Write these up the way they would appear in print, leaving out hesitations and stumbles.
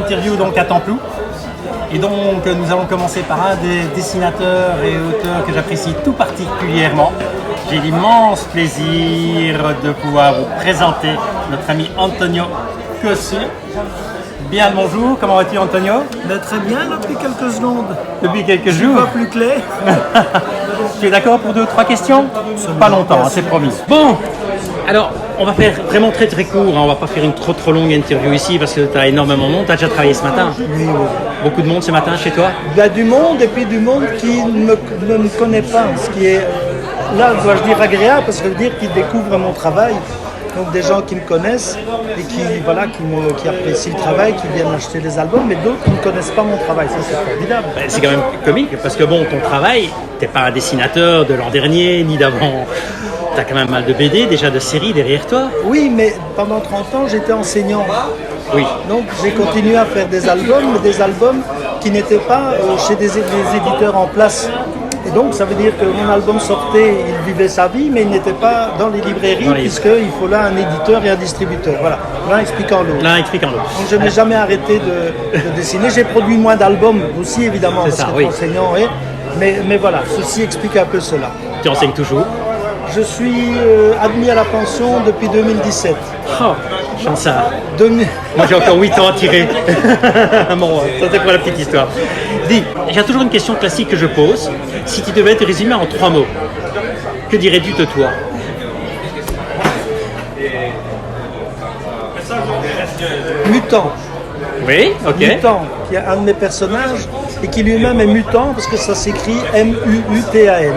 interview donc à Templou. Et donc nous allons commencer par un des dessinateurs et auteurs que j'apprécie tout particulièrement. J'ai l'immense plaisir de pouvoir vous présenter notre ami Antonio Cossu. Bien le bonjour, comment vas-tu Antonio? Très bien depuis quelques secondes. Depuis quelques jours. Pas plus clair. Tu es d'accord pour 2 ou 3 questions? Pas longtemps, c'est promis. Bon, alors on va faire vraiment très court, on va pas faire une trop longue interview ici parce que tu as énormément de monde. Tu as déjà travaillé ce matin? Oui. Beaucoup de monde ce matin chez toi? Il y a du monde et puis du monde qui ne me connaît pas, ce qui est, là dois-je dire, agréable parce que ça veut dire qu'ils découvrent mon travail. Donc des gens qui me connaissent et qui apprécient le travail, qui viennent acheter des albums, mais d'autres qui ne connaissent pas mon travail. Ça c'est formidable. C'est quand même comique parce que bon, ton travail, t'es pas un dessinateur de l'an dernier ni d'avant. T'as quand même mal de BD, déjà de séries derrière toi. Oui, mais pendant 30 ans, j'étais enseignant. Oui. Donc j'ai continué à faire des albums, mais des albums qui n'étaient pas chez des éditeurs en place. Et donc ça veut dire que mon album sortait, il vivait sa vie, mais il n'était pas dans les librairies, puisqu'il faut là un éditeur et un distributeur. Voilà, l'un expliquant l'autre. Donc je n'ai jamais arrêté de dessiner. J'ai produit moins d'albums aussi, évidemment, parce que enseignant est. Mais voilà, ceci explique un peu cela. Tu enseignes toujours? Je suis admis à la pension depuis 2017. Oh, chancard. Moi j'ai encore 8 ans à tirer. Bon, ça c'est pour la petite histoire. Dis, j'ai toujours une question classique que je pose. Si tu devais te résumer en 3 mots, que dirais-tu de toi? Mutant. Oui, ok. Mutant, qui est un de mes personnages et qui lui-même est mutant parce que ça s'écrit M-U-U-T-A-N.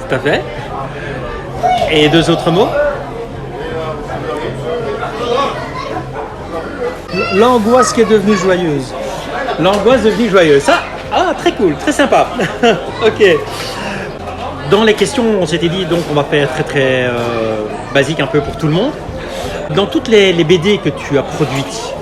Tout à fait. Et 2 autres mots? L'angoisse qui est devenue joyeuse. L'angoisse devenue joyeuse. Ça, très cool, très sympa. Ok. Dans les questions, on s'était dit, donc on va faire très basique un peu pour tout le monde. Dans toutes les BD que tu as produites,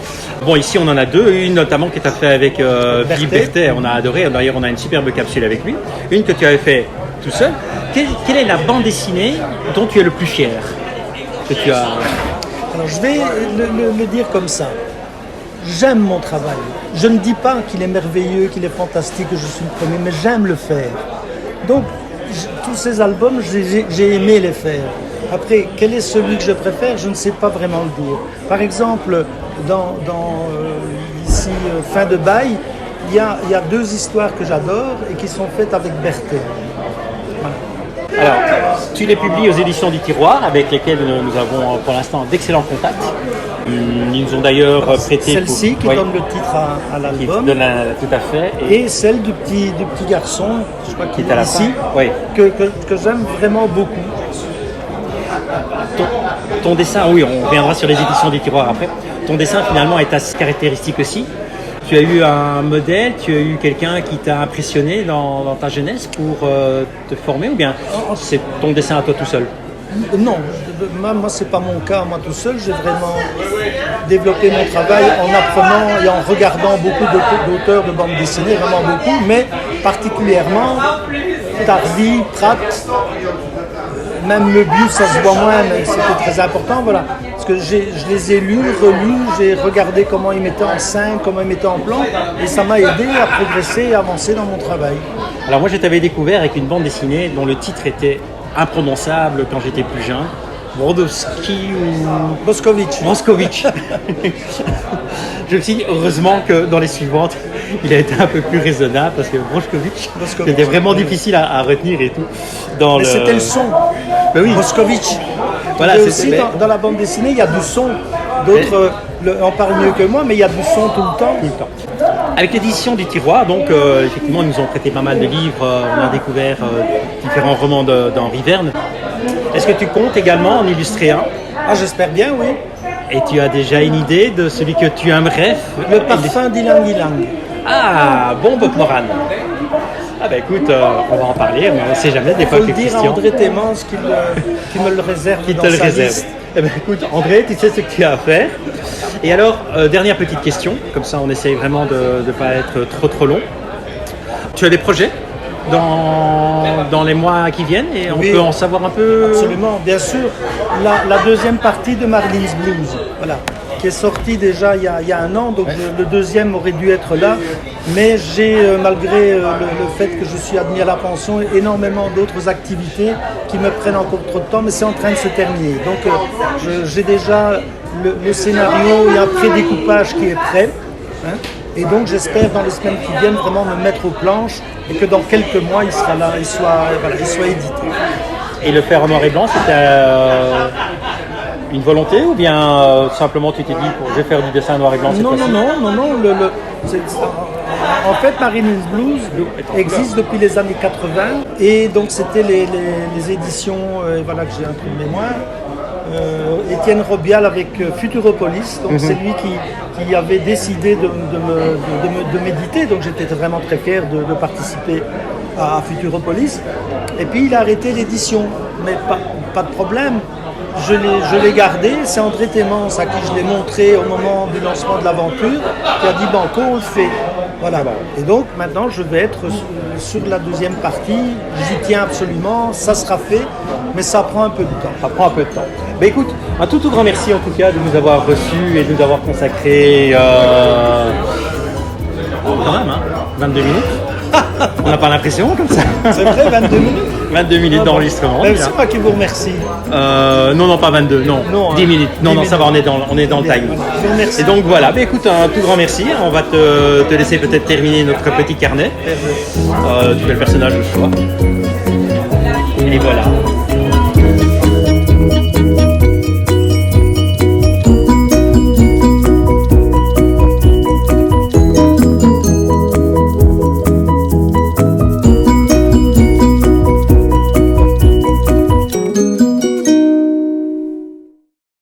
bon ici on en a 2, une notamment que tu as fait avec Philippe Berthet, on a adoré, d'ailleurs on a une superbe capsule avec lui. Une que tu avais fait tout seul. Quelle est la bande dessinée dont tu es le plus fier que tu as... Alors je vais le dire comme ça. J'aime mon travail. Je ne dis pas qu'il est merveilleux, qu'il est fantastique, que je suis le premier, mais j'aime le faire. Donc tous ces albums, j'ai aimé les faire. Après, quel est celui que je préfère? Je ne sais pas vraiment le dire. Par exemple, ici, Fin de bail, il y a 2 histoires que j'adore et qui sont faites avec Berthet. Alors, tu les publies aux éditions du Tiroir, avec lesquelles nous avons pour l'instant d'excellents contacts. Ils nous ont d'ailleurs prêté... Celle-ci qui donne le titre à l'album. Tout à fait. Et celle du petit garçon, je crois qu'il est ici, que j'aime vraiment beaucoup. Ton dessin, oui, on reviendra sur les éditions du Tiroir après. Ton dessin finalement est assez caractéristique aussi. Tu as eu un modèle, tu as eu quelqu'un qui t'a impressionné dans ta jeunesse pour te former ou bien c'est ton dessin à toi tout seul? Non, moi c'est pas mon cas, moi tout seul. J'ai vraiment développé mon travail en apprenant et en regardant beaucoup d'auteurs de bande dessinée, vraiment beaucoup, mais particulièrement Tardi, Pratt, même Möbius, ça se voit moins, mais c'était très important, voilà. Parce que je les ai lus, relus, j'ai regardé comment ils mettaient en scène, comment ils mettaient en plan, et ça m'a aidé à progresser et avancer dans mon travail. Alors moi je t'avais découvert avec une bande dessinée dont le titre était imprononçable quand j'étais plus jeune. Brodowski ou... Boscovitch. Je me suis dit heureusement que dans les suivantes, il a été un peu plus raisonnable parce que Boscovitch, c'était vraiment difficile à retenir et tout. Mais c'était le son. Ben oui. Boscovitch. Voilà, aussi dans la bande dessinée, il y a du son. D'autres en parlent mieux que moi, mais il y a du son tout le temps. Avec l'édition du Tiroir, donc effectivement, ils nous ont prêté pas mal de livres. On a découvert différents romans d'Henri Verne. Est-ce que tu comptes également en illustrer un? J'espère bien, oui. Et tu as déjà une idée de celui que tu aimerais? Le parfum d'Ylang Ylang. Ah, bon Bob Moran. Ah ben écoute, on va en parler, mais on ne sait jamais, des fois quelques questions. Il faut le dire à André Témence qui me le réserve dans sa liste. Eh ben écoute, André, tu sais ce que tu as à faire. Et alors, dernière petite question, comme ça on essaye vraiment de ne pas être trop long. Tu as des projets dans les mois qui viennent et on peut en savoir un peu? Absolument, bien sûr. La deuxième partie de Marlene's Blues, voilà. qui est sorti déjà il y a un an, donc le deuxième aurait dû être là. Mais j'ai, malgré le fait que je suis admis à la pension, énormément d'autres activités qui me prennent encore trop de temps, mais c'est en train de se terminer. Donc j'ai déjà le scénario et un pré-découpage qui est prêt. Hein. Et donc j'espère dans les semaines qui viennent vraiment me mettre aux planches et que dans quelques mois il sera là, il soit édité. Et le faire en noir et blanc, c'était une volonté ou bien simplement tu t'es dit je vais faire du dessin en noir et blanc cette fois-ci? Non. En fait, Marilyn's Blues existe depuis les années 80 et donc c'était les éditions que j'ai imprimées moi. Étienne Robial avec Futuropolis, donc c'est lui qui avait décidé de m'éditer, donc j'étais vraiment très fier de participer à Futuropolis. Et puis il a arrêté l'édition, mais pas de problème. Je l'ai gardé, c'est André Témence à qui je l'ai montré au moment du lancement de l'aventure, qui a dit Banco, on le fait. Voilà. Et donc maintenant je vais être sur la deuxième partie, j'y tiens absolument, ça sera fait, mais ça prend un peu de temps. Ça prend un peu de temps. Mais écoute, un tout grand merci en tout cas de nous avoir reçus et de nous avoir consacré quand même, 22 minutes. On n'a pas l'impression comme ça. C'est vrai, 22 minutes 22 minutes d'enregistrement. C'est moi qui vous remercie. Non, pas 22, non. 10 minutes. Non, ça va, on est dans le time. Et donc voilà, écoute, un tout grand merci. On va te laisser peut-être terminer notre petit carnet. Tu fais le personnage de choix. Et voilà.